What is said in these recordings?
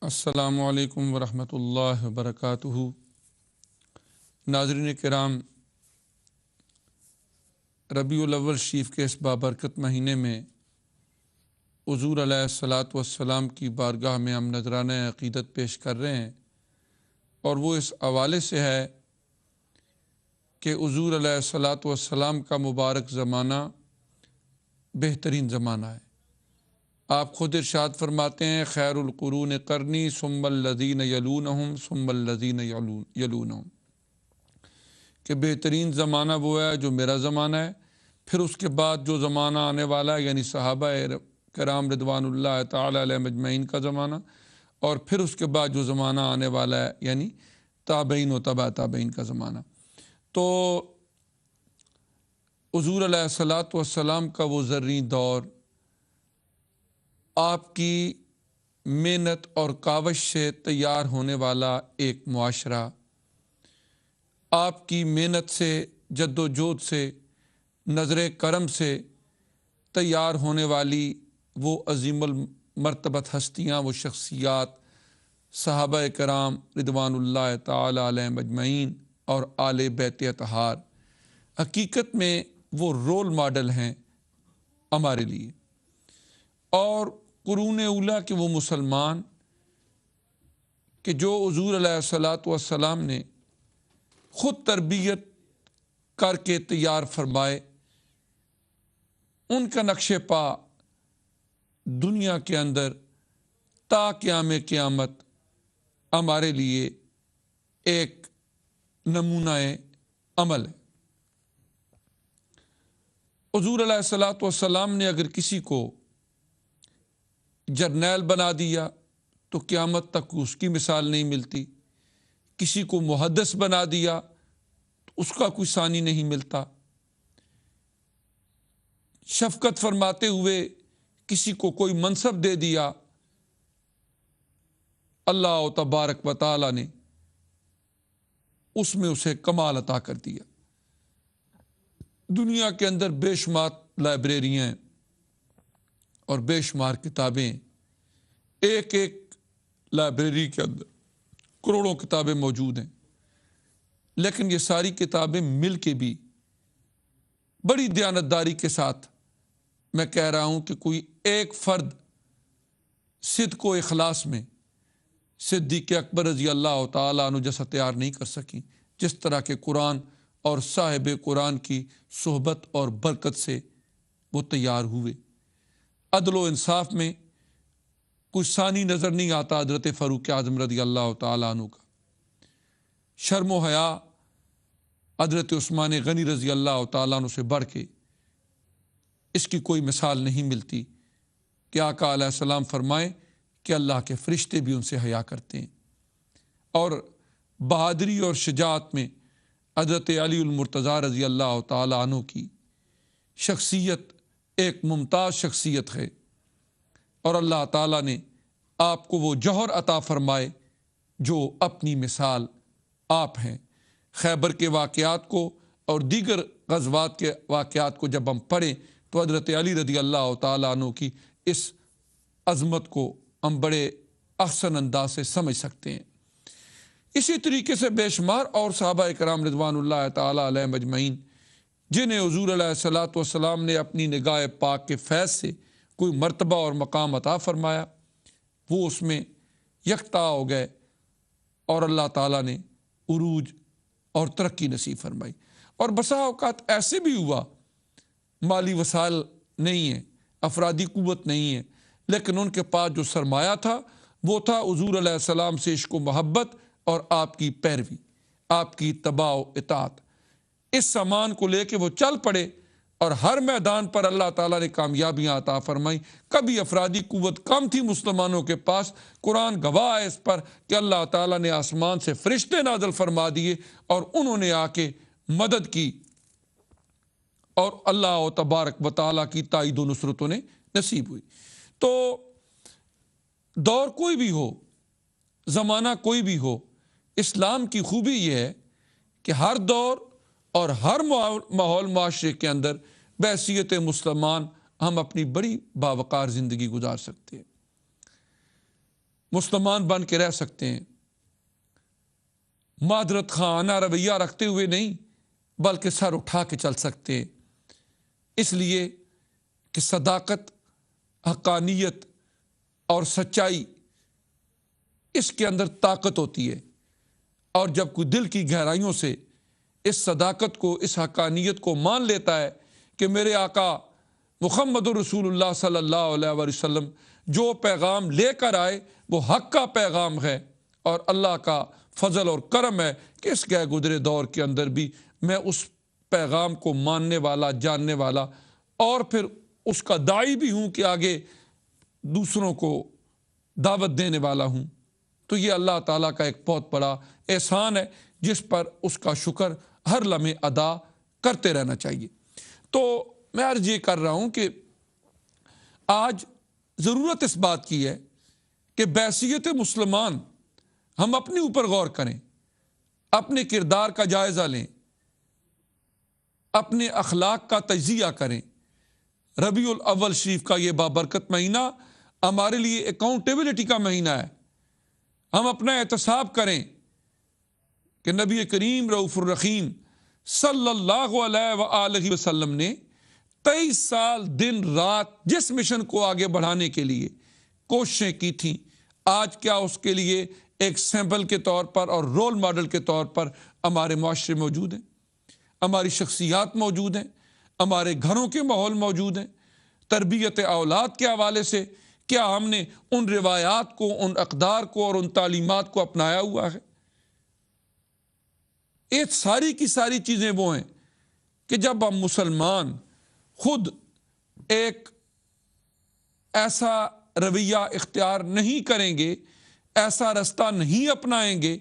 السلام علیکم ورحمۃ اللہ وبرکاتہ۔ ناظرین کرام، ربیع الاول شریف کے اس بابرکت مہینے میں حضور علیہ الصلاۃ والسلام کی بارگاہ میں ہم نذرانہ عقیدت پیش کر رہے ہیں، اور وہ اس حوالے سے ہے کہ حضور علیہ الصلاۃ والسلام کا مبارک زمانہ بہترین زمانہ ہے۔ آپ خود ارشاد فرماتے ہیں، خیر القرون قرنی ثم الذین یلونہم ثم الذین یلونہم، کہ بہترین زمانہ وہ ہے جو میرا زمانہ ہے، پھر اس کے بعد جو زمانہ آنے والا ہے یعنی صحابہ کرام رضوان اللہ تعالی علیہ مجمعین کا زمانہ، اور پھر اس کے بعد جو زمانہ آنے والا ہے یعنی تابعین و تبع تابعین کا زمانہ۔ تو حضور علیہ الصلاۃ والسلام کا وہ زرعی دور، آپ کی محنت اور کاوش سے تیار ہونے والا ایک معاشرہ، آپ کی محنت سے، جد و جہد سے، نظر کرم سے تیار ہونے والی وہ عظیم المرتبت ہستیاں، وہ شخصیات، صحابہ کرام رضوان اللہ تعالی علیہ مجمعین اور آل بیت اطہار، حقیقت میں وہ رول ماڈل ہیں ہمارے لیے۔ اور قرون اولیٰ کے وہ مسلمان کہ جو حضور علیہ الصلاۃ والسلام نے خود تربیت کر کے تیار فرمائے، ان کا نقش پا دنیا کے اندر تا قیام قیامت ہمارے لیے ایک نمونہ عمل ہے۔ حضور علیہ الصلاۃ والسلام نے اگر کسی کو جرنیل بنا دیا تو قیامت تک اس کی مثال نہیں ملتی، کسی کو محدث بنا دیا تو اس کا کوئی ثانی نہیں ملتا، شفقت فرماتے ہوئے کسی کو کوئی منصب دے دیا، اللہ تبارک و تعالی نے اس میں اسے کمال عطا کر دیا۔ دنیا کے اندر بے شمار لائبریریاں ہیں اور بے شمار کتابیں، ایک ایک لائبریری کے اندر کروڑوں کتابیں موجود ہیں، لیکن یہ ساری کتابیں مل کے بھی بڑی دیانتداری کے ساتھ میں کہہ رہا ہوں کہ کوئی ایک فرد صدق و اخلاص میں صدیق اکبر رضی اللہ تعالیٰ عنہ جیسا تیار نہیں کر سکی، جس طرح کے قرآن اور صاحب قرآن کی صحبت اور برکت سے وہ تیار ہوئے۔ عدل و انصاف میں کوئی ثانی نظر نہیں آتا حضرت فاروق اعظم رضی اللہ تعالیٰ عنہ کا۔ شرم و حیا حضرت عثمان غنی رضی اللہ تعالیٰ عنہ سے بڑھ کے اس کی کوئی مثال نہیں ملتی کہ آقا علیہ السلام فرمائیں کہ اللہ کے فرشتے بھی ان سے حیا کرتے ہیں۔ اور بہادری اور شجاعت میں حضرت علی المرتضیٰ رضی اللہ تعالیٰ عنہ کی شخصیت ایک ممتاز شخصیت ہے، اور اللہ تعالیٰ نے آپ کو وہ جوہر عطا فرمائے جو اپنی مثال آپ ہیں۔ خیبر کے واقعات کو اور دیگر غزوات کے واقعات کو جب ہم پڑھیں تو حضرت علی رضی اللہ تعالیٰ عنہ کی اس عظمت کو ہم بڑے احسن انداز سے سمجھ سکتے ہیں۔ اسی طریقے سے بے شمار اور صحابہ کرام رضوان اللہ تعالیٰ علیہ مجمعین جنہیں حضور علیہ الصلاۃ والسلام نے اپنی نگاہ پاک کے فیض سے کوئی مرتبہ اور مقام عطا فرمایا، وہ اس میں یکتا ہو گئے اور اللہ تعالیٰ نے عروج اور ترقی نصیب فرمائی۔ اور بسا اوقات ایسے بھی ہوا، مالی وسائل نہیں ہیں، افرادی قوت نہیں ہے، لیکن ان کے پاس جو سرمایہ تھا وہ تھا حضور علیہ السلام سے عشق و محبت اور آپ کی پیروی، آپ کی اتباع و اطاعت۔ اس سامان کو لے کے وہ چل پڑے اور ہر میدان پر اللہ تعالیٰ نے کامیابیاں عطا فرمائی۔ کبھی افرادی قوت کم تھی مسلمانوں کے پاس، قرآن گواہ ہے اس پر کہ اللہ تعالیٰ نے آسمان سے فرشتے نازل فرما دیے اور انہوں نے آ کے مدد کی، اور اللہ تبارک و تعالیٰ کی تائید و نصرت انہیں نصیب ہوئی۔ تو دور کوئی بھی ہو، زمانہ کوئی بھی ہو، اسلام کی خوبی یہ ہے کہ ہر دور اور ہر ماحول معاشرے کے اندر بحیثیت مسلمان ہم اپنی بڑی باوقار زندگی گزار سکتے ہیں۔ مسلمان بن کے رہ سکتے ہیں، معذرت خانہ رویہ رکھتے ہوئے نہیں بلکہ سر اٹھا کے چل سکتے ہیں، اس لیے کہ صداقت، حقانیت اور سچائی اس کے اندر طاقت ہوتی ہے، اور جب کوئی دل کی گہرائیوں سے اس صداقت کو، اس حقانیت کو مان لیتا ہے کہ میرے آقا محمد رسول اللہ صلی اللہ علیہ وسلم جو پیغام لے کر آئے وہ حق کا پیغام ہے، اور اللہ کا فضل اور کرم ہے کہ اس گئے گزرے دور کے اندر بھی میں اس پیغام کو ماننے والا، جاننے والا اور پھر اس کا داعی بھی ہوں کہ آگے دوسروں کو دعوت دینے والا ہوں، تو یہ اللہ تعالیٰ کا ایک بہت بڑا احسان ہے جس پر اس کا شکر ہر لمحے ادا کرتے رہنا چاہیے۔ تو میں عرض یہ کر رہا ہوں کہ آج ضرورت اس بات کی ہے کہ بحیثیت مسلمان ہم اپنے اوپر غور کریں، اپنے کردار کا جائزہ لیں، اپنے اخلاق کا تجزیہ کریں۔ ربیع الاول شریف کا یہ بابرکت مہینہ ہمارے لیے اکاؤنٹیبلٹی کا مہینہ ہے۔ ہم اپنا احتساب کریں کہ نبی کریم رؤوف الرحیم صلی اللہ علیہ وآلہ وسلم نے 23 سال دن رات جس مشن کو آگے بڑھانے کے لیے کوششیں کی تھیں، آج کیا اس کے لیے ایک سیمپل کے طور پر اور رول ماڈل کے طور پر ہمارے معاشرے موجود ہیں، ہماری شخصیات موجود ہیں، ہمارے گھروں کے ماحول موجود ہیں؟ تربیت اولاد کے حوالے سے کیا ہم نے ان روایات کو، ان اقدار کو اور ان تعلیمات کو اپنایا ہوا ہے؟ یہ ساری کی ساری چیزیں وہ ہیں کہ جب ہم مسلمان خود ایک ایسا رویہ اختیار نہیں کریں گے، ایسا رستہ نہیں اپنائیں گے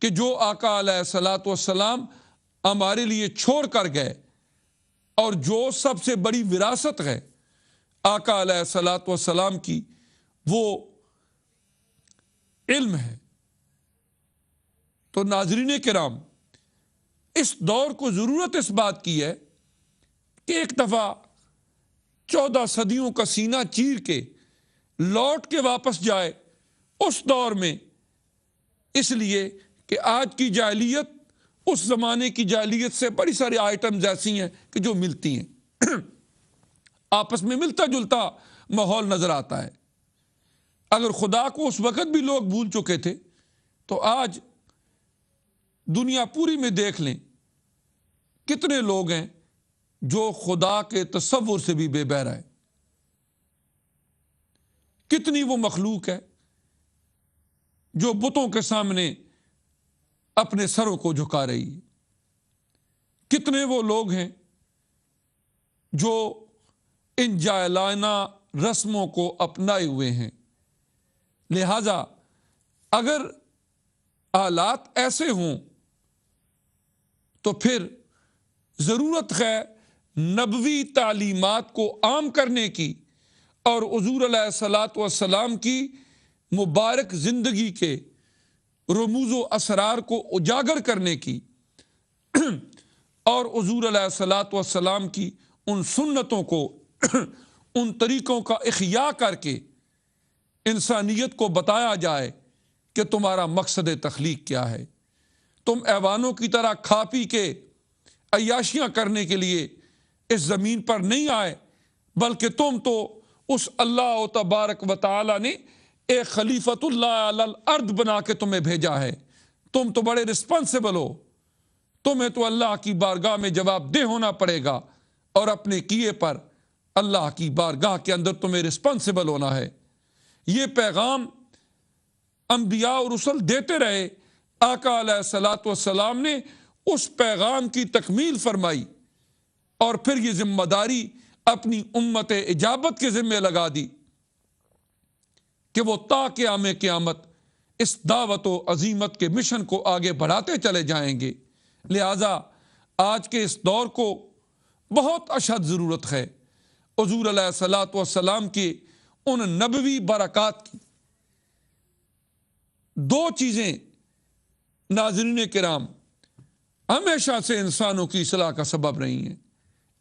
کہ جو آقا علیہ الصلوۃ والسلام ہمارے لیے چھوڑ کر گئے، اور جو سب سے بڑی وراثت ہے آقا علیہ الصلوۃ والسلام کی، وہ علم ہے۔ تو ناظرین کرام، اس دور کو ضرورت اس بات کی ہے کہ ایک دفعہ 14 صدیوں کا سینہ چیر کے لوٹ کے واپس جائے اس دور میں، اس لیے کہ آج کی جاہلیت اس زمانے کی جاہلیت سے بڑی ساری آئٹمز ایسی ہیں کہ جو ملتی ہیں، آپس میں ملتا جلتا ماحول نظر آتا ہے۔ اگر خدا کو اس وقت بھی لوگ بھول چکے تھے تو آج دنیا پوری میں دیکھ لیں کتنے لوگ ہیں جو خدا کے تصور سے بھی بے بہرہ ہے، کتنی وہ مخلوق ہے جو بتوں کے سامنے اپنے سروں کو جھکا رہی ہے، کتنے وہ لوگ ہیں جو ان جاہلانہ رسموں کو اپنائے ہوئے ہیں۔ لہذا اگر حالات ایسے ہوں تو پھر ضرورت ہے نبوی تعلیمات کو عام کرنے کی اور حضور علیہ الصلوۃ والسلام کی مبارک زندگی کے رموز و اسرار کو اجاگر کرنے کی، اور حضور علیہ الصلوۃ والسلام کی ان سنتوں کو، ان طریقوں کا احیاء کر کے انسانیت کو بتایا جائے کہ تمہارا مقصد تخلیق کیا ہے۔ تم ایوانوں کی طرح کھا پی کے عیاشیاں کرنے کے لیے اس زمین پر نہیں آئے، بلکہ تم تو اس اللہ تبارک و تعالی نے ایک خلیفۃ اللہ علی الارض بنا کے تمہیں بھیجا ہے۔ تم تو بڑے رسپانسبل ہو، تمہیں تو اللہ کی بارگاہ میں جواب دہ ہونا پڑے گا، اور اپنے کیے پر اللہ کی بارگاہ کے اندر تمہیں رسپانسبل ہونا ہے۔ یہ پیغام انبیاء اور رسل دیتے رہے، آقا علیہ الصلوۃ والسلام نے اس پیغام کی تکمیل فرمائی، اور پھر یہ ذمہ داری اپنی امت اجابت کے ذمہ لگا دی کہ وہ تا قیام قیامت اس دعوت و عظیمت کے مشن کو آگے بڑھاتے چلے جائیں گے۔ لہٰذا آج کے اس دور کو بہت اشد ضرورت ہے حضور علیہ الصلوۃ والسلام کی ان نبوی برکات کی۔ دو چیزیں ناظرین کرام ہمیشہ سے انسانوں کی اصلاح کا سبب رہی ہیں،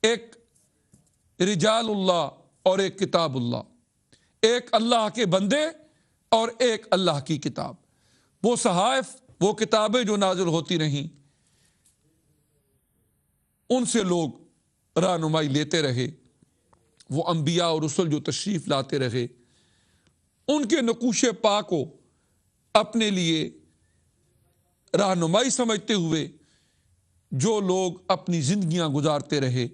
ایک رجال اللہ اور ایک کتاب اللہ، ایک اللہ کے بندے اور ایک اللہ کی کتاب۔ وہ صحائف، وہ کتابیں جو نازل ہوتی رہیں، ان سے لوگ رہنمائی لیتے رہے، وہ انبیاء اور رسل جو تشریف لاتے رہے، ان کے نقوش پا کو اپنے لیے رہنمائی سمجھتے ہوئے جو لوگ اپنی زندگیاں گزارتے رہے،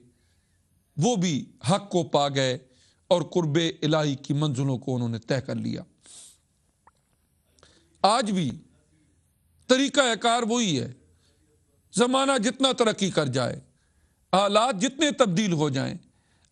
وہ بھی حق کو پا گئے اور قرب الہی کی منزلوں کو انہوں نے طے کر لیا۔ آج بھی طریقہ کار وہی ہے۔ زمانہ جتنا ترقی کر جائے، حالات جتنے تبدیل ہو جائیں،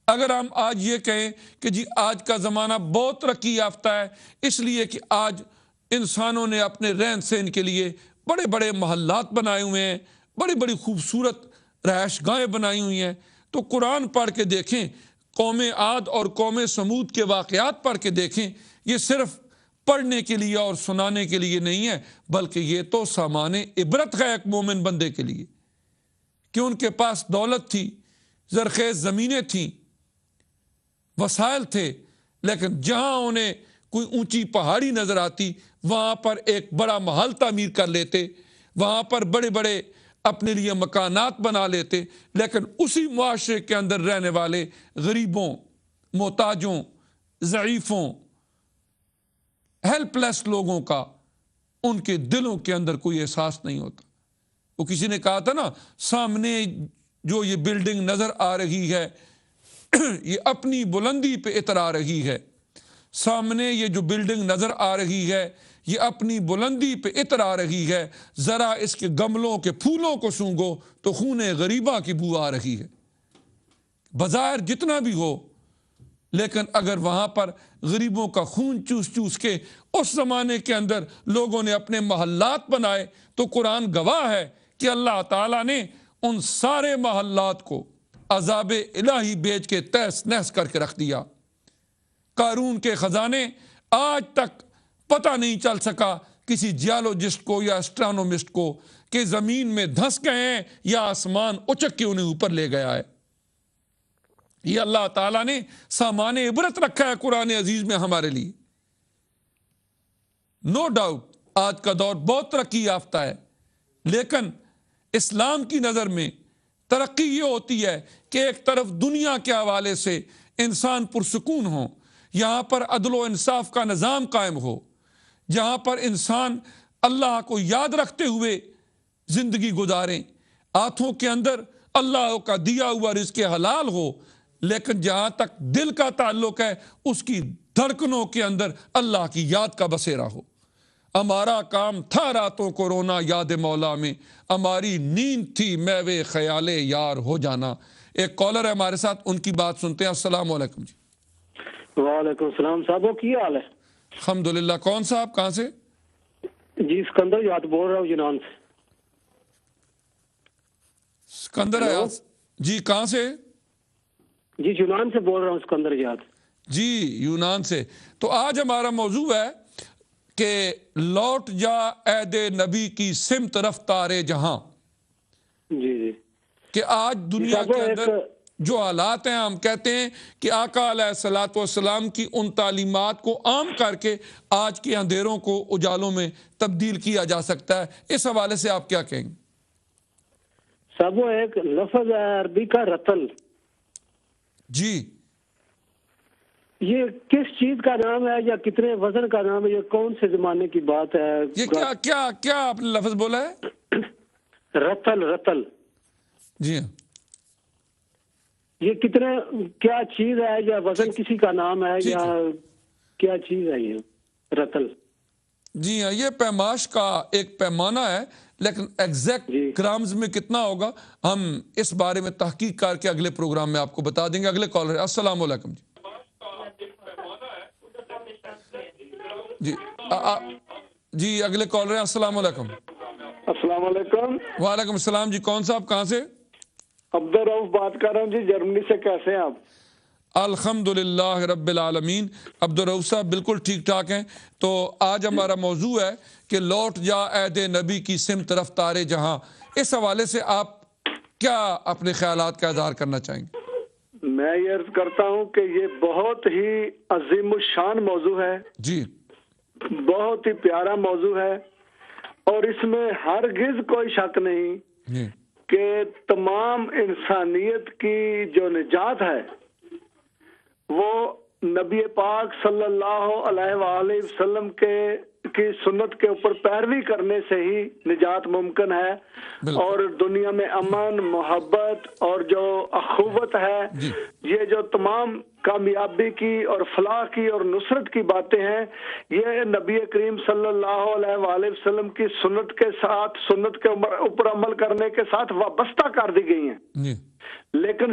اگر ہم آج یہ کہیں کہ جی آج کا زمانہ بہت ترقی یافتہ ہے، اس لیے کہ آج انسانوں نے اپنے رہن سہن کے لیے بڑے بڑے محلات بنائے ہوئے ہیں، بڑی بڑی خوبصورت رہائش گاہیں بنائی ہوئی ہیں، تو قرآن پڑھ کے دیکھیں، قوم عاد اور قوم سمود کے واقعات پڑھ کے دیکھیں، یہ صرف پڑھنے کے لیے اور سنانے کے لیے نہیں ہے، بلکہ یہ تو سامان عبرت ہے ایک مومن بندے کے لیے، کہ ان کے پاس دولت تھی، زرخیز زمینیں تھیں، وسائل تھے، لیکن جہاں انہیں کوئی اونچی پہاڑی نظر آتی وہاں پر ایک بڑا محل تعمیر کر لیتے، وہاں پر بڑے بڑے اپنے لیے مکانات بنا لیتے، لیکن اسی معاشرے کے اندر رہنے والے غریبوں، محتاجوں، ضعیفوں، ہیلپ لیس لوگوں کا ان کے دلوں کے اندر کوئی احساس نہیں ہوتا۔ وہ کسی نے کہا تھا نا، سامنے جو یہ بلڈنگ نظر آ رہی ہے یہ اپنی بلندی پہ اترا رہی ہے، سامنے یہ جو بلڈنگ نظر آ رہی ہے یہ اپنی بلندی پہ اترا رہی ہے، ذرا اس کے گملوں کے پھولوں کو سونگھو تو خون غریباں کی بو آ رہی ہے۔ بظاہر جتنا بھی ہو، لیکن اگر وہاں پر غریبوں کا خون چوس چوس کے اس زمانے کے اندر لوگوں نے اپنے محلات بنائے، تو قرآن گواہ ہے کہ اللہ تعالیٰ نے ان سارے محلات کو عذاب الہی بیچ کے تہس نہس کر کے رکھ دیا۔ قارون کے خزانے آج تک پتہ نہیں چل سکا کسی جیولوجسٹ کو یا اسٹرانومسٹ کو کہ زمین میں دھنس گئے ہیں یا آسمان اچک کے انہیں اوپر لے گیا ہے۔ یہ اللہ تعالیٰ نے سامان عبرت رکھا ہے قرآن عزیز میں ہمارے لیے۔ نو ڈاؤٹ آج کا دور بہت ترقی یافتہ ہے، لیکن اسلام کی نظر میں ترقی یہ ہوتی ہے کہ ایک طرف دنیا کے حوالے سے انسان پرسکون ہو، یہاں پر عدل و انصاف کا نظام قائم ہو، جہاں پر انسان اللہ کو یاد رکھتے ہوئے زندگی گزاریں، ہاتھوں کے اندر اللہ کا دیا ہوا رزق حلال ہو، لیکن جہاں تک دل کا تعلق ہے اس کی دھڑکنوں کے اندر اللہ کی یاد کا بسیرا ہو۔ ہمارا کام تھا راتوں کو رونا یاد مولا میں، ہماری نیند تھی میوے خیال یار ہو جانا۔ ایک کالر ہے ہمارے ساتھ، ان کی بات سنتے ہیں۔ السلام علیکم جی۔ وعلیکم السلام صاحب، وہ کی حال ہے؟ الحمدللہ۔ کون صاحب، کہاں سے؟ جی سکندر یاد بول رہا ہوں یونان سے۔ سکندر حیات جی، کہاں سے؟ جی یونان سے بول رہا ہوں، سکندر یاد جی یونان سے۔ تو آج ہمارا موضوع ہے کہ لوٹ جا عہد نبی کی سمت رفتار جہاں، جی جی کہ آج دنیا کے اندر جو حالات ہیں، ہم کہتے ہیں کہ آقا علیہ الصلوۃ والسلام کی ان تعلیمات کو عام کر کے آج کے اندھیروں کو اجالوں میں تبدیل کیا جا سکتا ہے۔ اس حوالے سے آپ کیا کہیں گے؟ صاحب وہ ایک لفظ ہے عربی کا رتل، جی یہ کس چیز کا نام ہے یا کتنے وزن کا نام ہے؟ یہ کون سے زمانے کی بات ہے؟ یہ کیا آپ نے لفظ بولا ہے؟ رتل رتل جی ہاں، یہ کتنے، کیا چیز ہے یا وزن کسی کا نام ہے یا کیا چیز ہے یہ رتل؟ جی ہاں، یہ پیماش کا ایک پیمانہ ہے، لیکن ایگزیکٹ گرامز میں کتنا ہوگا ہم اس بارے میں تحقیق کر کے اگلے پروگرام میں آپ کو بتا دیں گے۔ اگلے کالر ہے۔ السلام علیکم جی جی اگلے کالر ہے۔ السلام علیکم۔ السلام علیکم۔ وعلیکم السلام جی، کون صاحب، کہاں سے؟ عبدالرؤف بات کر رہا ہوں جی، جرمنی سے۔ کیسے ہیں آپ؟ الحمدللہ رب العالمین۔ عبدالرؤف صاحب بالکل ٹھیک ٹھاک ہیں۔ تو آج ہمارا موضوع ہے کہ لوٹ جا عہد نبی کی سمت رفتار جہاں، اس حوالے سے آپ کیا اپنے خیالات کا اظہار کرنا چاہیں گے؟ میں یہ عرض کرتا ہوں کہ یہ بہت ہی عظیم الشان موضوع ہے، جی بہت ہی پیارا موضوع ہے، اور اس میں ہرگز کوئی شک نہیں جی کہ تمام انسانیت کی جو نجات ہے وہ نبی پاک صلی اللہ علیہ وآلہ وسلم کی سنت کے اوپر پیروی کرنے سے ہی نجات ممکن ہے، بالکل۔ اور دنیا میں امن، محبت اور جو اخوت ہے، جی یہ جو تمام کامیابی کی اور فلاح کی اور نصرت کی باتیں ہیں، یہ نبی کریم صلی اللہ علیہ وآلہ وسلم کی سنت کے ساتھ، سنت کے اوپر عمل کرنے کے ساتھ وابستہ کر دی گئی ہیں۔ جی لیکن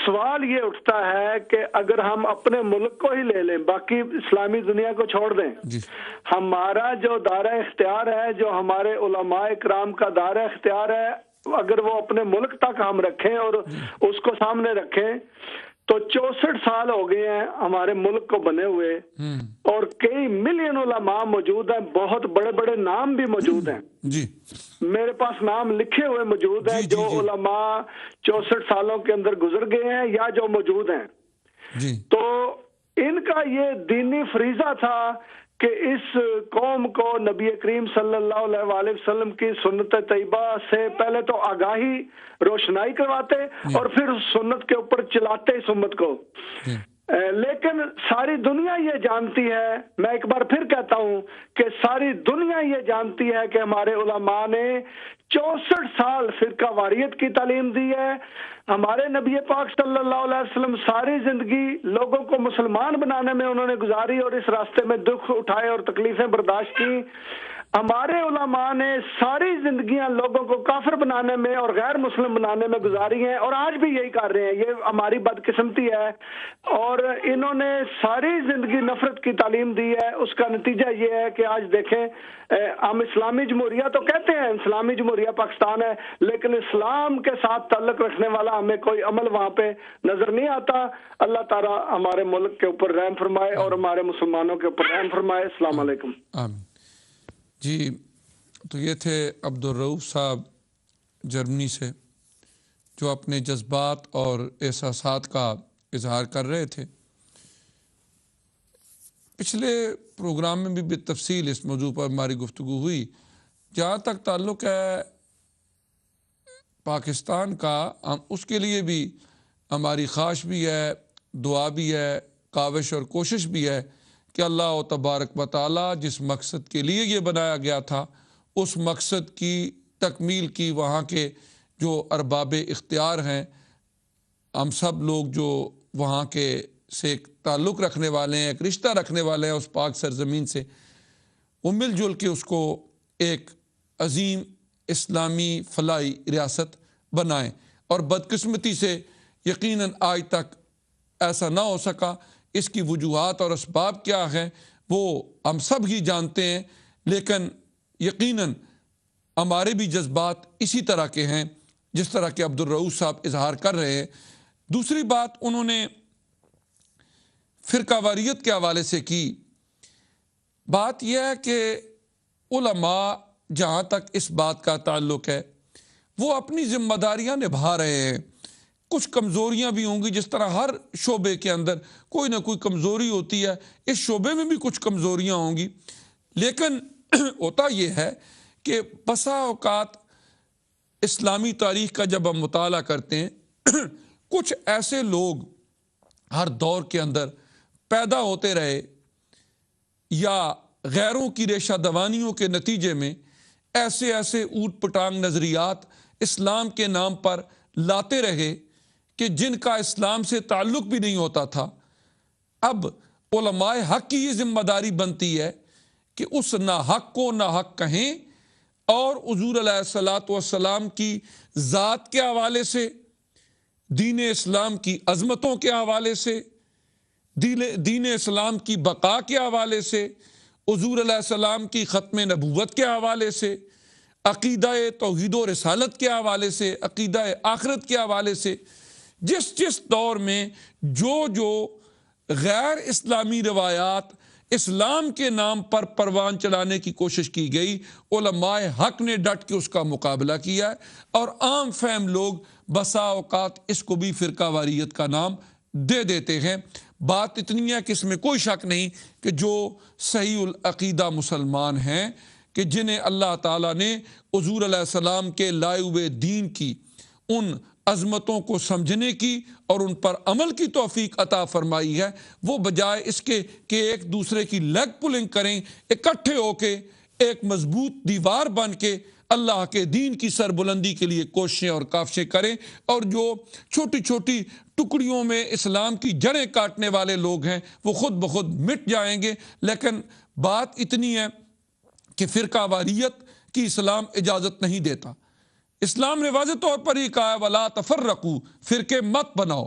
سوال یہ اٹھتا ہے کہ اگر ہم اپنے ملک کو ہی لے لیں، باقی اسلامی دنیا کو چھوڑ دیں، جی ہمارا جو دائرہ اختیار ہے، جو ہمارے علماء کرام کا دائرہ اختیار ہے، اگر وہ اپنے ملک تک ہم رکھیں اور اس کو سامنے رکھیں تو 64 سال ہو گئے ہیں ہمارے ملک کو بنے ہوئے، اور کئی ملین علماء موجود ہیں، بہت بڑے بڑے نام بھی موجود ہیں، جی میرے پاس نام لکھے ہوئے موجود ہیں جی جی جو جی علماء 64 سالوں کے اندر گزر گئے ہیں یا جو موجود ہیں۔ جی تو ان کا یہ دینی فریضہ تھا کہ اس قوم کو نبی کریم صلی اللہ علیہ وآلہ وسلم کی سنت طیبہ سے پہلے تو آگاہی، روشنائی کرواتے اور پھر سنت کے اوپر چلاتے اس امت کو۔ جی لیکن ساری دنیا یہ جانتی ہے، میں ایک بار پھر کہتا ہوں کہ ساری دنیا یہ جانتی ہے کہ ہمارے علماء نے 64 سال فرقہ واریت کی تعلیم دی ہے۔ ہمارے نبی پاک صلی اللہ علیہ وسلم ساری زندگی لوگوں کو مسلمان بنانے میں انہوں نے گزاری اور اس راستے میں دکھ اٹھائے اور تکلیفیں برداشت کی۔ ہمارے علماء نے ساری زندگیاں لوگوں کو کافر بنانے میں اور غیر مسلم بنانے میں گزاری ہیں، اور آج بھی یہی کر رہے ہیں۔ یہ ہماری بدقسمتی ہے، اور انہوں نے ساری زندگی نفرت کی تعلیم دی ہے۔ اس کا نتیجہ یہ ہے کہ آج دیکھیں، ہم اسلامی جمہوریہ تو کہتے ہیں، اسلامی جمہوریہ پاکستان ہے، لیکن اسلام کے ساتھ تعلق رکھنے والا ہمیں کوئی عمل وہاں پہ نظر نہیں آتا۔ اللہ تعالیٰ ہمارے ملک کے اوپر رحم فرمائے اور ہمارے مسلمانوں کے اوپر رحم فرمائے۔ السلام علیکم۔ آمین۔ جی تو یہ تھے عبدالرؤف صاحب جرمنی سے، جو اپنے جذبات اور احساسات کا اظہار کر رہے تھے۔ پچھلے پروگرام میں بھی بالتفصیل اس موضوع پر ہماری گفتگو ہوئی۔ جہاں تک تعلق ہے پاکستان کا، اس کے لیے بھی ہماری خواہش بھی ہے، دعا بھی ہے، کاوش اور کوشش بھی ہے کہ اللہ تبارک و تعالیٰ جس مقصد کے لیے یہ بنایا گیا تھا، اس مقصد کی تکمیل کی وہاں کے جو ارباب اختیار ہیں، ہم سب لوگ جو وہاں کے سے ایک تعلق رکھنے والے ہیں، ایک رشتہ رکھنے والے ہیں اس پاک سرزمین سے، وہ مل جل کے اس کو ایک عظیم اسلامی فلاحی ریاست بنائیں۔ اور بدقسمتی سے یقیناً آج تک ایسا نہ ہو سکا۔ اس کی وجوہات اور اسباب کیا ہیں وہ ہم سب ہی جانتے ہیں، لیکن یقیناً ہمارے بھی جذبات اسی طرح کے ہیں جس طرح کے عبدالرؤف صاحب اظہار کر رہے ہیں۔ دوسری بات انہوں نے فرقہ واریت کے حوالے سے کی۔ بات یہ ہے کہ علماء جہاں تک اس بات کا تعلق ہے وہ اپنی ذمہ داریاں نبھا رہے ہیں۔ کچھ کمزوریاں بھی ہوں گی، جس طرح ہر شعبے کے اندر کوئی نہ کوئی کمزوری ہوتی ہے، اس شعبے میں بھی کچھ کمزوریاں ہوں گی، لیکن ہوتا یہ ہے کہ بسا اوقات اسلامی تاریخ کا جب ہم مطالعہ کرتے ہیں، کچھ ایسے لوگ ہر دور کے اندر پیدا ہوتے رہے یا غیروں کی ریشہ دوانیوں کے نتیجے میں ایسے اوٹ پٹانگ نظریات اسلام کے نام پر لاتے رہے کہ جن کا اسلام سے تعلق بھی نہیں ہوتا تھا۔ اب علماء حق کی یہ ذمہ داری بنتی ہے کہ اس ناحق کو ناحق کہیں، اور حضور علیہ الصلاۃ والسلام کی ذات کے حوالے سے، دین اسلام کی عظمتوں کے حوالے سے، دین اسلام کی بقا کے حوالے سے، حضور علیہ السلام کی ختم نبوت کے حوالے سے، عقیدہ توحید و رسالت کے حوالے سے، عقیدہ آخرت کے حوالے سے، جس دور میں جو غیر اسلامی روایات اسلام کے نام پر پروان چلانے کی کوشش کی گئی، علماء حق نے ڈٹ کے اس کا مقابلہ کیا ہے، اور عام فہم لوگ بسا اوقات اس کو بھی فرقہ واریت کا نام دے دیتے ہیں۔ بات اتنی ہے کہ اس میں کوئی شک نہیں کہ جو صحیح العقیدہ مسلمان ہیں کہ جنہیں اللہ تعالیٰ نے حضور علیہ السلام کے لائے ہوئے دین کی ان عظمتوں کو سمجھنے کی اور ان پر عمل کی توفیق عطا فرمائی ہے، وہ بجائے اس کے کہ ایک دوسرے کی لیگ پولنگ کریں، اکٹھے ہو کے ایک مضبوط دیوار بن کے اللہ کے دین کی سربلندی کے لیے کوششیں اور کاوشیں کریں، اور جو چھوٹی چھوٹی ٹکڑیوں میں اسلام کی جڑیں کاٹنے والے لوگ ہیں وہ خود بخود مٹ جائیں گے۔ لیکن بات اتنی ہے کہ فرقہ واریت کی اسلام اجازت نہیں دیتا۔ اسلام نے واضح طور پر یہ کہا ہے وَلَا تَفَرَّقُوا، فرقے مت بناؤ،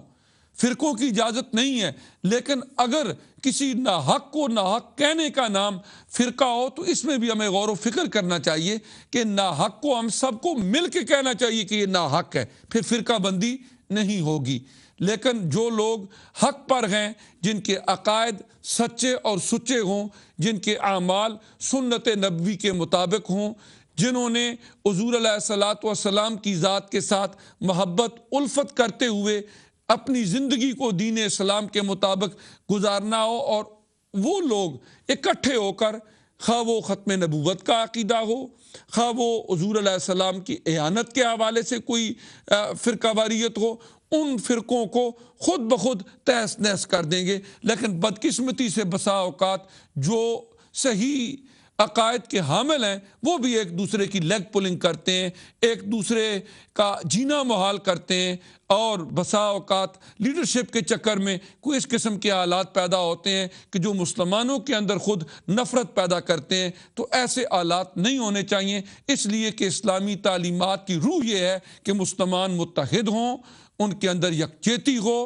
فرقوں کی اجازت نہیں ہے۔ لیکن اگر کسی ناحق کو ناحق کہنے کا نام فرقہ ہو تو اس میں بھی ہمیں غور و فکر کرنا چاہیے کہ ناحق کو ہم سب کو مل کے کہنا چاہیے کہ یہ ناحق ہے، پھر فرقہ بندی نہیں ہوگی۔ لیکن جو لوگ حق پر ہیں، جن کے عقائد سچے اور سچے ہوں، جن کے اعمال سنت نبوی کے مطابق ہوں، جنہوں نے حضور علیہ السلام کی ذات کے ساتھ محبت الفت کرتے ہوئے اپنی زندگی کو دین اسلام کے مطابق گزارنا ہو، اور وہ لوگ اکٹھے ہو کر خواہ وہ ختم نبوت کا عقیدہ ہو، خواہ وہ حضور علیہ السلام کی اعانت کے حوالے سے کوئی فرقہ واریت ہو، ان فرقوں کو خود بخود تہس نہس کر دیں گے۔ لیکن بدقسمتی سے بسا اوقات جو صحیح عقائد کے حامل ہیں وہ بھی ایک دوسرے کی لیگ پولنگ کرتے ہیں، ایک دوسرے کا جینا محال کرتے ہیں، اور بسا اوقات لیڈرشپ کے چکر میں کوئی اس قسم کے حالات پیدا ہوتے ہیں کہ جو مسلمانوں کے اندر خود نفرت پیدا کرتے ہیں۔ تو ایسے حالات نہیں ہونے چاہیے، اس لیے کہ اسلامی تعلیمات کی روح یہ ہے کہ مسلمان متحد ہوں، ان کے اندر یکجہتی ہو،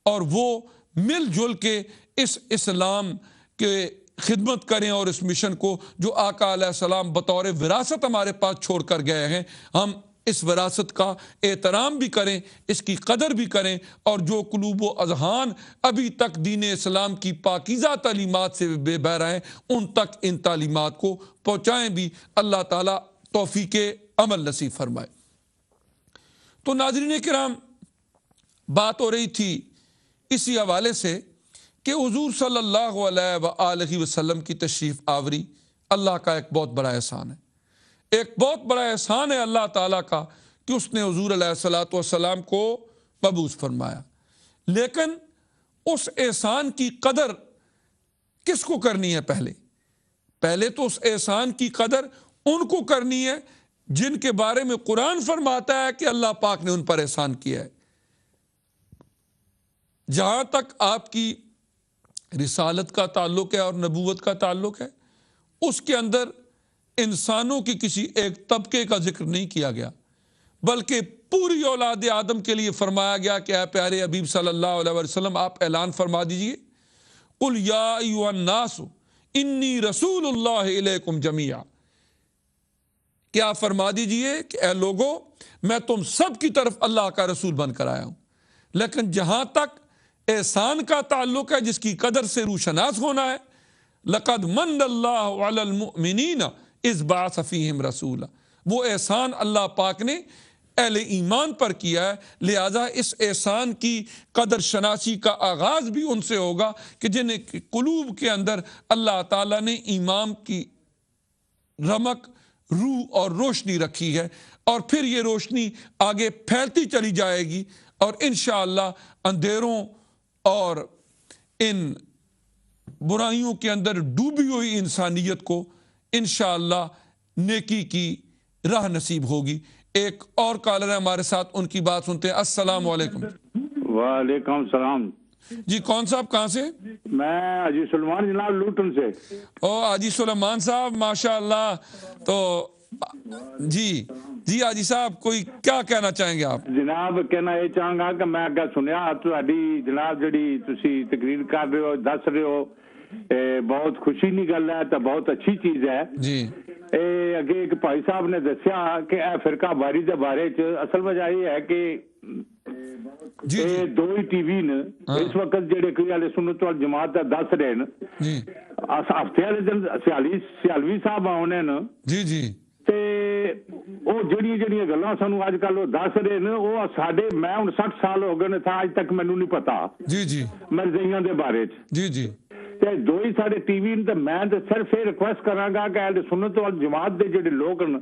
اور وہ مل جل کے اس اسلام کے خدمت کریں، اور اس مشن کو جو آقا علیہ السلام بطور وراثت ہمارے پاس چھوڑ کر گئے ہیں، ہم اس وراثت کا احترام بھی کریں، اس کی قدر بھی کریں، اور جو قلوب و اذہان ابھی تک دین اسلام کی پاکیزہ تعلیمات سے بے بہرہ ہیں ان تک ان تعلیمات کو پہنچائیں بھی۔ اللہ تعالیٰ توفیق عمل نصیب فرمائے۔ تو ناظرین کرام، بات ہو رہی تھی اسی حوالے سے کہ حضور صلی اللہ علیہ وآلہ وسلم کی تشریف آوری اللہ کا ایک بہت بڑا احسان ہے، ایک بہت بڑا احسان ہے اللہ تعالیٰ کا کہ اس نے حضور علیہ السلام کو مبعوث فرمایا۔ لیکن اس احسان کی قدر کس کو کرنی ہے؟ پہلے تو اس احسان کی قدر ان کو کرنی ہے جن کے بارے میں قرآن فرماتا ہے کہ اللہ پاک نے ان پر احسان کیا ہے۔ جہاں تک آپ کی رسالت کا تعلق ہے اور نبوت کا تعلق ہے، اس کے اندر انسانوں کی کسی ایک طبقے کا ذکر نہیں کیا گیا، بلکہ پوری اولاد آدم کے لیے فرمایا گیا کہ اے پیارے حبیب صلی اللہ علیہ وسلم آپ اعلان فرما دیجئے، قل یا ایھا الناس انی رسول اللہ الیکم جمیعا، کہ آپ فرما دیجئے کہ اے لوگو میں تم سب کی طرف اللہ کا رسول بن کر آیا ہوں۔ لیکن جہاں تک احسان کا تعلق ہے، جس کی قدر سے روشناس ہونا ہے، لقد من اللہ علی المؤمنین اذ بعث فیہم رسولا، وہ احسان اللہ پاک نے اہل ایمان پر کیا ہے، لہذا اس احسان کی قدر شناسی کا آغاز بھی ان سے ہوگا کہ جن قلوب کے اندر اللہ تعالیٰ نے ایمان کی رمق، روح اور روشنی رکھی ہے، اور پھر یہ روشنی آگے پھیلتی چلی جائے گی، اور انشاءاللہ اندھیروں اور ان برائیوں کے اندر ڈوبی ہوئی انسانیت کو انشاءاللہ نیکی کی راہ نصیب ہوگی۔ ایک اور کالر ہے ہمارے ساتھ، ان کی بات سنتے ہیں۔ السلام علیکم۔ وعلیکم السلام جی، کون صاحب کہاں سے؟ میں حاجی سلمان جناب لوٹن سے۔ حاجی سلیمان صاحب ماشاء اللہ، تو جی حاجی صاحب کوئی کیا کہنا چاہیں گے آپ؟ جناب کہنا یہ چاہوں گا کہ میں اگے سنیا تہاڈی جناب جڑی تسی تقریر کر رہے ہو، دس رہے ہو، بہت خوشی کی گل ہے، تو بہت اچھی چیز ہے۔ جی اگے ایک بھائی صاحب نے دسیا کہ اے فرقہ واری دے بارے چ اصل وجہ یہ ہے کہ جی دو ہی ٹی وی نے اس وقت جڑے کوئی والے سنت والجماعت دا دس رہے نا، ہفتے والے دن سیالوی صاحب آنے نا، جی تے ਉਹ ਜਿਹੜੀਆਂ ਗੱਲਾਂ ਸਾਨੂੰ ਅੱਜ ਕੱਲ ਉਹ ਦੱਸ ਰਹੇ ਨੇ, ਉਹ ਸਾਡੇ, ਮੈਂ ਹੁਣ 60 ਸਾਲ ਹੋ ਗਏ ਨੇ ਤਾਂ ਅੱਜ ਤੱਕ ਮੈਨੂੰ ਨਹੀਂ ਪਤਾ ਜੀ ਮਰਜ਼ਈਆਂ ਦੇ ਬਾਰੇ ਚ। ਜੀ ਤੇ ਦੋ ਹੀ ਸਾਡੇ ਟੀਵੀ ਨੇ, ਤੇ ਮੈਂ ਤੇ ਸਿਰਫ ਇਹ ਰਿਕੁਐਸਟ ਕਰਾਂਗਾ ਕਿ ਐਲ ਸੁਨਨਤ ਵਲ ਜਮਾਤ ਦੇ ਜਿਹੜੇ ਲੋਕ ਨੇ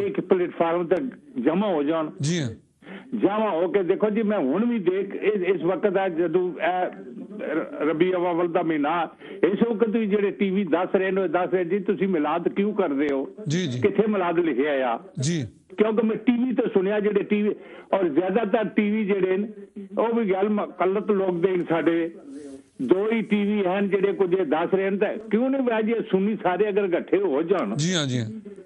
ਇੱਕ ਪਲੇਟਫਾਰਮ ਤੇ ਜਮਾ ਹੋ ਜਾਣ। ਜੀ ਜਮਾ ਹੋ ਕੇ ਦੇਖੋ ਜੀ, ਮੈਂ ਹੁਣ ਵੀ ਦੇਖ ਇਸ ਵਕਤ ਹੈ ਜਦੋਂ ਰਬੀ ਅਵਲ ਦਾ ਮਹੀਨਾ, ਇਸ ਵਕਤ ਵੀ ਜਿਹੜੇ ਟੀਵੀ ਦੱਸ ਰਹੇ ਜੀ ਤੁਸੀਂ ਮਿਲਾਦ ਕਿਉਂ ਕਰਦੇ ਹੋ, ਕਿੱਥੇ ਮਿਲਾਦ ਲਿਖਿਆ ਆ ਜੀ, ਕਿਉਂਕਿ ਮੈਂ ਟੀਵੀ ਤੇ ਸੁਣਿਆ ਜਿਹੜੇ ਟੀਵੀ, ਔਰ ਜ਼ਿਆਦਾਤਰ ਟੀਵੀ ਜਿਹੜੇ ਨੇ ਉਹ ਵੀ ਗੱਲ ਕਲਤ ਲੋਕ ਦੇ ਸਾਡੇ ਦੋ ਹੀ ਟੀਵੀ ਹਨ ਜਿਹੜੇ ਕੁਝ ਦੱਸ ਰਹੇ ਨੇ, ਤਾਂ ਕਿਉਂ ਨਹੀਂ ਵੈ ਜੀ ਸੁਣੀ ਸਾਰੇ ਅਗਰ ਇਕੱਠੇ ਹੋ ਜਾਣ। ਜੀ ਹਾਂ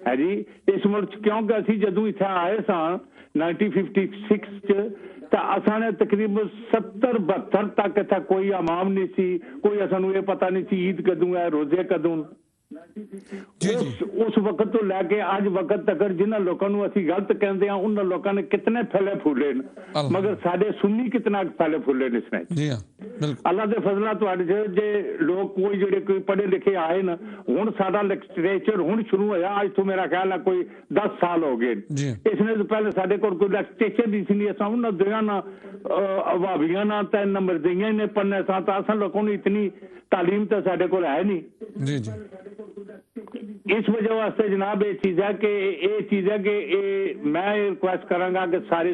ਹੈ ਜੀ ਇਸ ਮੁਲਕ, ਕਿਉਂਕਿ ਅਸੀਂ ਜਦੋਂ ਇੱਥੇ ਆਏ ਸਾਂ 1956 ਚ, ਤਾਂ ਅਸਾਂ ਨੇ ਤਕਰੀਬਨ 70-72 ਤੱਕ ਇੱਥੇ ਕੋਈ ਇਮਾਮ ਨਹੀਂ ਸੀ, ਕੋਈ ਸਾਨੂੰ ਇਹ ਪਤਾ ਨਹੀਂ ਸੀ ਈਦ ਕਦੋਂ ਹੈ, ਰੋਜ਼ੇ ਕਦੋਂ। ਉਸ ਵਕਤ ਤੋਂ ਲੈ ਕੇ ਅੱਜ ਵਕਤ ਤੱਕ ਜਿਨ੍ਹਾਂ ਲੋਕਾਂ ਨੂੰ ਅਸੀਂ ਗਲਤ ਕਹਿੰਦੇ ਹਾਂ, ਉਹਨਾਂ ਲੋਕਾਂ ਨੇ ਕਿਤਨੇ ਫੈਲੇ ਫੁੱਲੇ ਨੇ, ਮਗਰ ਸਾਡੇ ਸੁੰਨੀ ਕਿਤਨਾ ਫੈਲੇ ਫੁੱਲੇ ਨੇ ਇਸ ਜੀ ਅੱਲਾਹ ਦੇ ਫਜ਼ਲਾਂ ਤੁਹਾਡੇ ਜੇ ਲੋਕ ਕੋਈ ਜਿਹੜੇ ਕੋਈ ਪੜ੍ਹੇ ਲਿਖੇ ਆਏ ਨਾ, ਹੁਣ ਸਾਡਾ ਲਿਟਰੇਚਰ ਹੁਣ ਸ਼ੁਰੂ ਹੋਇਆ, ਅੱਜ ਤੋਂ ਮੇਰਾ ਖਿਆਲ ਹੈ ਕੋਈ 10 ਸਾਲ ਹੋ ਗਏ। ਇਸ ਨੇ ਤੋਂ ਪਹਿਲੇ ਸਾਡੇ ਕੋਲ ਕੋਈ ਲਿਟਰੇਚਰ ਨਹੀਂ ਸੀ, ਅਸਾਂ ਉਹਨਾਂ ਦੋਆਂ ਨਾ ਅਵਾਬੀਆਂ ਨਾ ਤਾਂ ਨੰਬਰ ਦਈਆਂ ਨੇ ਪੜ੍ਹਨੇ ਸਾਂ, ਤਾਂ ਅਸਾਂ ਲੋਕਾਂ ਨੂੰ ਇਤਨੀ ਤਾਲੀਮ ਤਾਂ ਸਾਡੇ ਕੋਲ ਹੈ ਨਹੀਂ। ਜੀ ਇਸ ਵਜ੍ਹਾ ਵਾਸਤੇ ਜਨਾਬ ਇਹ ਚੀਜ਼ ਹੈ ਕਿ ਮੈਂ ਰਿਕੁਐਸਟ ਕਰਾਂਗਾ ਕਿ ਸਾਰੇ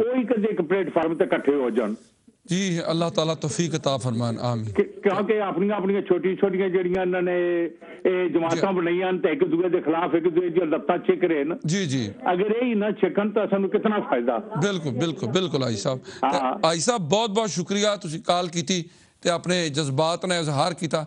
ਉਹ ਇੱਕ ਪਲੇਟਫਾਰਮ ਤੇ ਇਕੱਠੇ ਹੋ ਜਾਣ। ਜੀ ਅੱਲਾਹ ਤਾਲਾ ਤੌਫੀਕ ਅਤਾ ਫਰਮਾਨ, ਆਮੀਨ। ਕਿਉਂਕਿ ਆਪਣੀਆਂ ਛੋਟੀਆਂ ਜਿਹੜੀਆਂ ਇਹਨਾਂ ਨੇ ਇਹ ਜਮਾਤਾਂ ਬਣਾਈਆਂ ਤੇ ਇੱਕ ਦੂਜੇ ਦੇ ਖਿਲਾਫ ਇੱਕ ਦੂਜੇ ਦੀ ਲੱਤਾਂ ਛਿਕ ਰਹੇ ਨੇ। ਜੀ ਅਗਰ ਇਹ ਹੀ ਨਾ ਛਿਕਣ ਤਾਂ ਸਾਨੂੰ ਕਿਤਨਾ ਫਾਇਦਾ। ਬਿਲਕੁਲ ਆਈ ਸਾਹਿਬ ਬਹੁਤ ਸ਼ੁਕਰੀਆ, ਤੁਸੀਂ ਕਾਲ ਕੀਤੀ ਤੇ ਆਪਣੇ ਜਜ਼ਬਾਤ ਨੇ ਇਜ਼ਹਾਰ ਕੀਤਾ,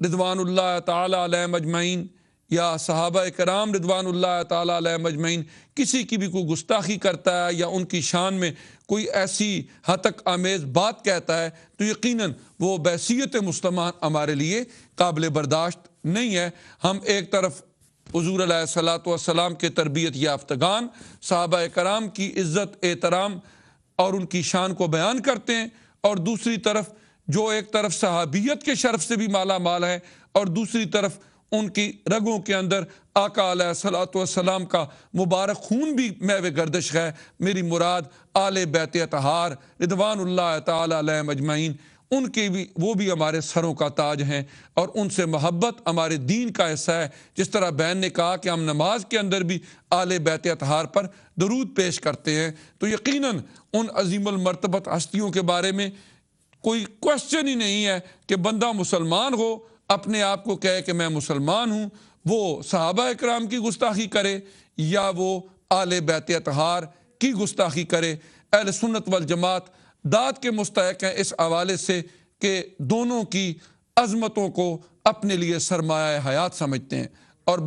رضوان اللہ تعالی علیہم اجمعین یا صحابہ کرام رضوان اللہ تعالی علیہم اجمعین کسی کی بھی کوئی گستاخی کرتا ہے یا ان کی شان میں کوئی ایسی ہتک آمیز بات کہتا ہے تو یقیناً وہ بحیثیت مسلمان ہمارے لیے قابل برداشت نہیں ہے۔ ہم ایک طرف حضور علیہ الصلوۃ والسلام کے تربیت یافتگان صحابہ کرام کی عزت احترام اور ان کی شان کو بیان کرتے ہیں، اور دوسری طرف جو ایک طرف صحابیت کے شرف سے بھی مالا مال ہے اور دوسری طرف ان کی رگوں کے اندر آقا علیہ الصلوۃ والسلام کا مبارک خون بھی میوہ گردش ہے۔ میری مراد آل بیت اطہار رضوان اللہ تعالی علیہم اجمعین، ان کے بھی وہ بھی ہمارے سروں کا تاج ہیں اور ان سے محبت ہمارے دین کا حصہ ہے۔ جس طرح بہن نے کہا کہ ہم نماز کے اندر بھی آل بیت اطہار پر درود پیش کرتے ہیں، تو یقیناً ان عظیم المرتبت ہستیوں کے بارے میں کوئی کوشچن ہی نہیں ہے کہ بندہ مسلمان ہو اپنے آپ کو کہے کہ میں مسلمان ہوں، وہ صحابہ اکرام کی گستاخی کرے یا وہ آل بیت اطہار کی گستاخی کرے۔ اہل سنت والجماعت داد کے مستحق ہیں اس حوالے سے کہ دونوں کی عظمتوں کو اپنے لیے سرمایہ حیات سمجھتے ہیں اور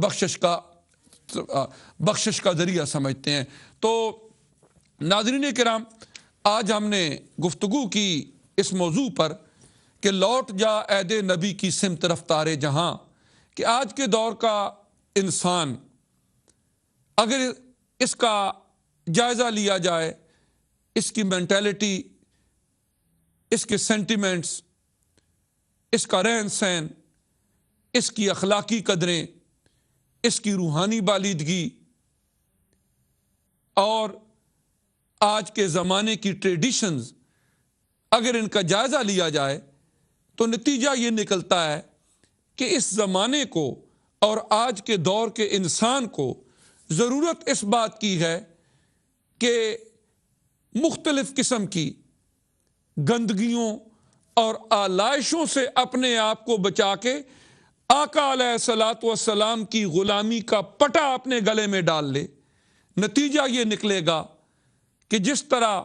بخشش کا ذریعہ سمجھتے ہیں۔ تو ناظرین کرام، آج ہم نے گفتگو کی اس موضوع پر کہ لوٹ جا عہد نبی کی سمت رفتار جہاں، کہ آج کے دور کا انسان اگر اس کا جائزہ لیا جائے، اس کی مینٹیلٹی، اس کے سینٹیمنٹس، اس کا رہن سہن، اس کی اخلاقی قدریں، اس کی روحانی بالیدگی اور آج کے زمانے کی ٹریڈیشنز اگر ان کا جائزہ لیا جائے تو نتیجہ یہ نکلتا ہے کہ اس زمانے کو اور آج کے دور کے انسان کو ضرورت اس بات کی ہے کہ مختلف قسم کی گندگیوں اور آلائشوں سے اپنے آپ کو بچا کے آقا علیہ الصلوۃ والسلام کی غلامی کا پٹا اپنے گلے میں ڈال لے۔ نتیجہ یہ نکلے گا کہ جس طرح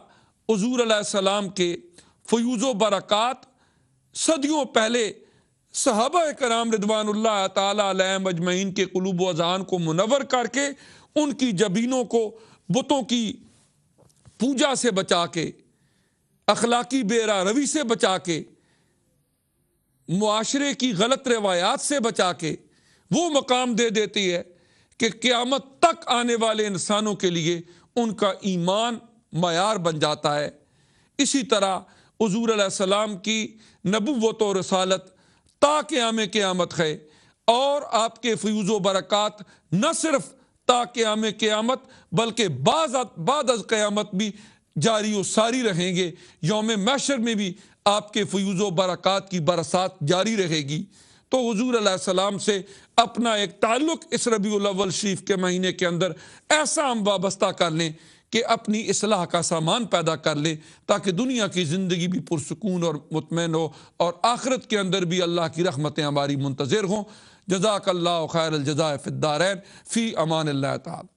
حضور علیہ السلام کے فیوز و برکات صدیوں پہلے صحابہ کرام رضوان اللہ تعالی علیہم اجمعین کے قلوب و اذہان کو منور کر کے ان کی جبینوں کو بتوں کی پوجا سے بچا کے، اخلاقی بے راہ روی سے بچا کے، معاشرے کی غلط روایات سے بچا کے وہ مقام دے دیتی ہے کہ قیامت تک آنے والے انسانوں کے لیے ان کا ایمان معیار بن جاتا ہے۔ اسی طرح حضور علیہ السلام کی نبوت و رسالت تا قیام قیامت ہے، اور آپ کے فیوز و برکات نہ صرف تا قیام قیامت بلکہ بعد از قیامت بھی جاری و ساری رہیں گے۔ یوم محشر میں بھی آپ کے فیوز و برکات کی برسات جاری رہے گی۔ تو حضور علیہ السلام سے اپنا ایک تعلق اس ربیع الاول شریف کے مہینے کے اندر ایسا ہم وابستہ کر لیں کہ اپنی اصلاح کا سامان پیدا کر لیں، تاکہ دنیا کی زندگی بھی پرسکون اور مطمئن ہو اور آخرت کے اندر بھی اللہ کی رحمتیں ہماری منتظر ہوں۔ جزاک اللہ خیر الجزاء فی الدارین، فی امان اللہ تعالی۔